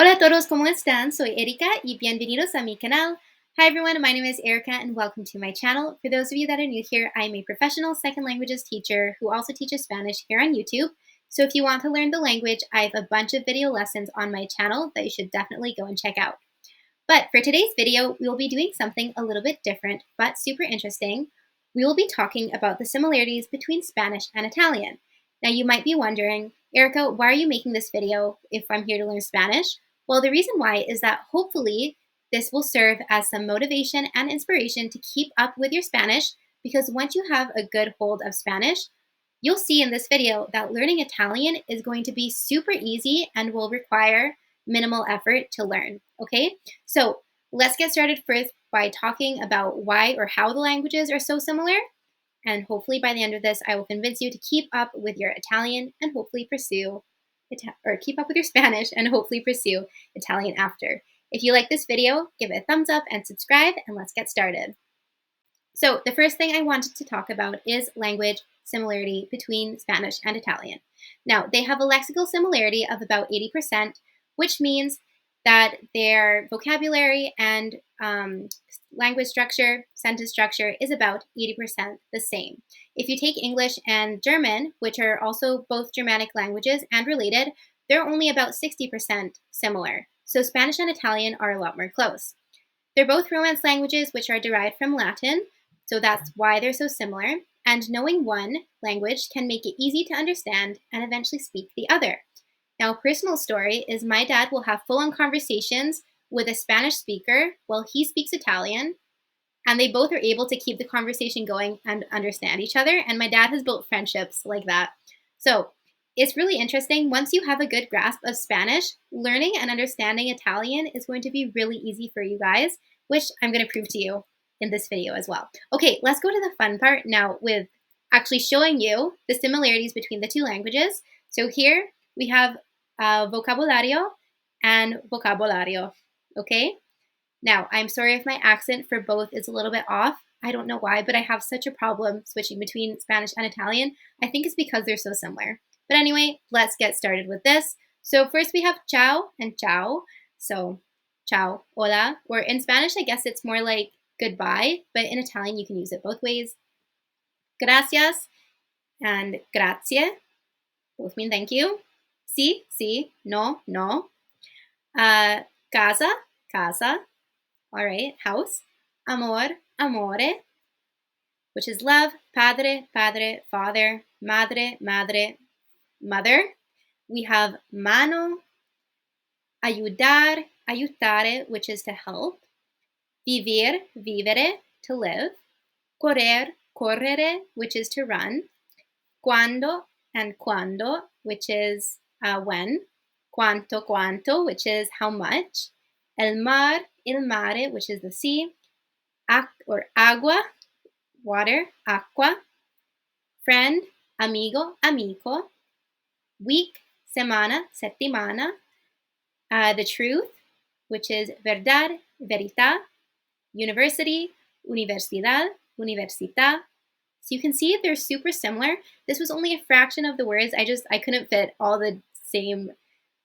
Hola todos, ¿cómo están? Soy Erika y bienvenidos a mi canal. Hi everyone, my name is Erica and welcome to my channel. For those of you that are new here, I'm a professional second languages teacher who also teaches Spanish here on YouTube. So if you want to learn the language, I have a bunch of video lessons on my channel that you should definitely go and check out. But for today's video, we will be doing something a little bit different, but super interesting. We will be talking about the similarities between Spanish and Italian. Now you might be wondering, Erica, why are you making this video if I'm here to learn Spanish? Well, the reason why is that hopefully this will serve as some motivation and inspiration to keep up with your Spanish, because once you have a good hold of Spanish, you'll see in this video that learning Italian is going to be super easy and will require minimal effort to learn, okay? So let's get started first by talking about why or how the languages are so similar. And hopefully by the end of this, I will convince you to keep up with your Italian and hopefully keep up with your Spanish and hopefully pursue Italian after. If you like this video, give it a thumbs up and subscribe, and let's get started. So the first thing I wanted to talk about is language similarity between Spanish and Italian. Now, they have a lexical similarity of about 80%, which means that their vocabulary and language structure, sentence structure is about 80% the same. If you take English and German, which are also both Germanic languages and related, they're only about 60% similar. So Spanish and Italian are a lot more close. They're both Romance languages, which are derived from Latin, so that's why they're so similar. And knowing one language can make it easy to understand and eventually speak the other. Now, a personal story is my dad will have full-on conversations with a Spanish speaker while he speaks Italian, and they both are able to keep the conversation going and understand each other, and my dad has built friendships like that. So it's really interesting. Once you have a good grasp of Spanish, learning and understanding Italian is going to be really easy for you guys, which I'm going to prove to you in this video as well. Okay, let's go to the fun part now with actually showing you the similarities between the two languages. So here we have vocabulario and vocabulario, okay? Now, I'm sorry if my accent for both is a little bit off. I don't know why, but I have such a problem switching between Spanish and Italian. I think it's because they're so similar. But anyway, let's get started with this. So first we have ciao and ciao. So ciao, hola, or in Spanish, I guess it's more like goodbye, but in Italian, you can use it both ways. Gracias and grazie, both mean thank you. Sí, sí, no, no. Casa, casa, all right, house. Amor, amore, which is love. Padre, padre, father. Madre, madre, mother. We have mano, ayudar, aiutare, which is to help. Vivir, vivere, to live. Correr, correre, which is to run. Cuando and cuando, which is when. Quanto, quanto, which is how much. El mar, il mare, which is the sea. Or agua, water, aqua. Friend, amigo, amico. Week, semana, settimana. The truth, which is verdad, verita. University, universidad, università. So you can see they're super similar. This was only a fraction of the words. I couldn't fit all the same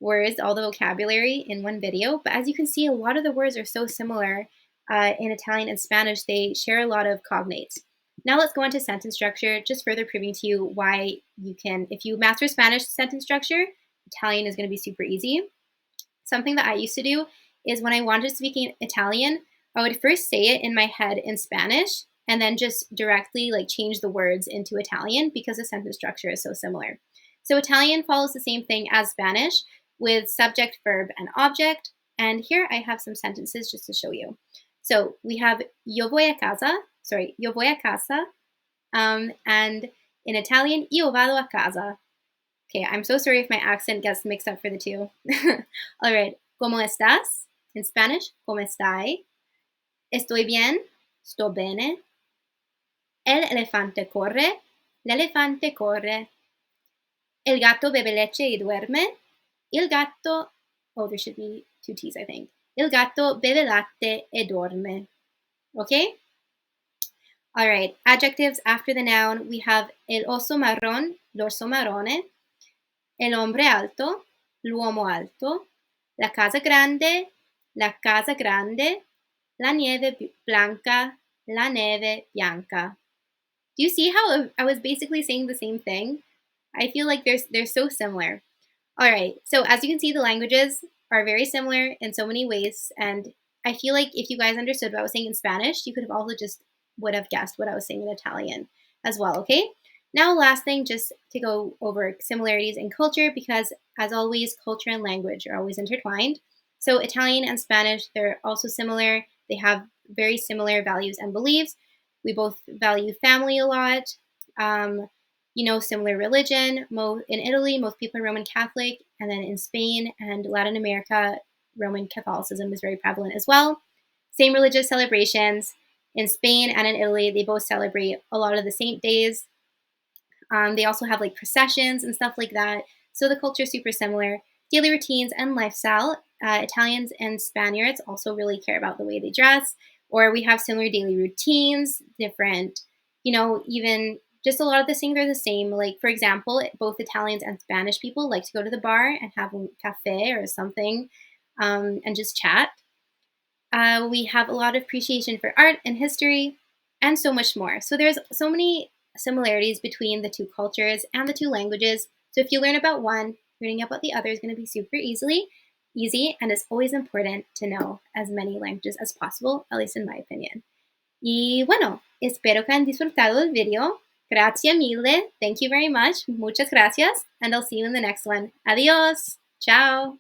words, all the vocabulary in one video. But as you can see, a lot of the words are so similar in Italian and Spanish. They share a lot of cognates. Now let's go into sentence structure, just further proving to you why you can, if you master Spanish sentence structure, Italian is going to be super easy. Something that I used to do is when I wanted to speak in Italian, I would first say it in my head in Spanish and then just directly change the words into Italian because the sentence structure is so similar. So Italian follows the same thing as Spanish with subject, verb, and object. And here I have some sentences just to show you. So we have yo voy a casa, and in Italian, io vado a casa. Okay, I'm so sorry if my accent gets mixed up for the two. All right, ¿cómo estás? In Spanish, ¿cómo estai? Estoy bien, sto bene. El elefante corre, l'elefante corre. El gato bebe leche y duerme. Il gatto, oh, there should be two T's, I think. Il gatto beve latte e dorme. Okay? All right, adjectives after the noun, we have el oso marrón, l'orso marrone. El hombre alto, l'uomo alto. la casa grande, la nieve blanca, la neve bianca. Do you see how I was basically saying the same thing? I feel like they're so similar. All right. So as you can see, the languages are very similar in so many ways, and I feel like if you guys understood what I was saying in Spanish, you could have also just would have guessed what I was saying in Italian as well. Okay. Now, last thing, just to go over similarities in culture, because as always, culture and language are always intertwined. So Italian and Spanish, they're also similar. They have very similar values and beliefs. We both value family a lot. Um, similar religion. In Italy, most people are Roman Catholic, and then in Spain and Latin America, Roman Catholicism is very prevalent as well. Same religious celebrations. In Spain and in Italy, they both celebrate a lot of the saint days. They also have like processions and stuff like that. So the culture is super similar. Daily routines and lifestyle. Italians and Spaniards also really care about the way they dress, or we have similar daily routines, different, even just a lot of the things are the same. Like, for example, both Italians and Spanish people like to go to the bar and have a cafe or something and just chat. We have a lot of appreciation for art and history, and so much more. So there's so many similarities between the two cultures and the two languages. So if you learn about one, learning about the other is going to be super easy, and it's always important to know as many languages as possible, at least in my opinion. Y bueno, espero que hayan disfrutado del video. Gracias mille. Thank you very much. Muchas gracias. And I'll see you in the next one. Adios. Ciao.